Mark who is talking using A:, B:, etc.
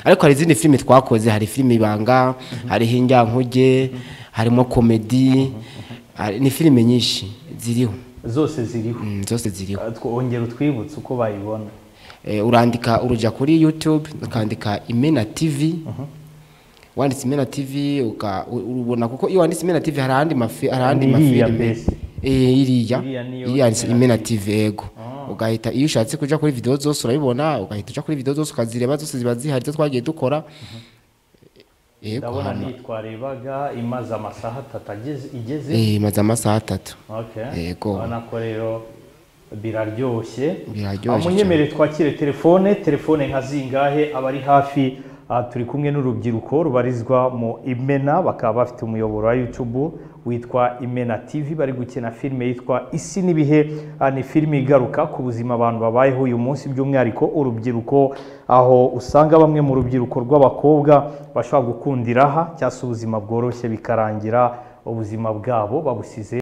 A: ariko hari izindi filime twakoze, hari filime ibanga, hari hinjyankuge, harimo comedy, ni filime nyinshi ziriho.
B: Zose ziriho.
A: Zose ziriho.
B: Twongera utwibutse uko bayibona.
A: Urandika uruja kuri YouTube ukandika Imena TV. Wanditse Imena TV urubona, kuko iyo wanditse Imena TV harandi mafilime iriya Imena TV yego. Ugahita iyo ushatse kuja kuri video zose urabibona, ugahita uja kuri video zose ukazireba, zose ziba zihari, twagiye dukora.
B: Ndabona nitwarebaga imaze amasaha 3 igeze.
A: Imaze amasaha 3.
B: Okay.
A: Yego.
B: Bana ko rero biraryoshye.
A: Biraryoshye.
B: Amunyemere twakire telefone nka zingahe abari hafi. Turi kumwe n'urubyiruko rubarizwa mu Imena, bakaba bafite umuyoboro wa YouTube witwa Imena TV, bari gukina filime yitwa Isi n'ibihe. Ni filime igaruka ku buzima abantu babayeho uyu munsi, by'umwihariko urubyiruko, aho usanga bamwe mu rubyiruko rw'abakobwa bashobora gukundira aha cyangwa ubuzima bworoshye bikarangira ubuzima bwabo babusize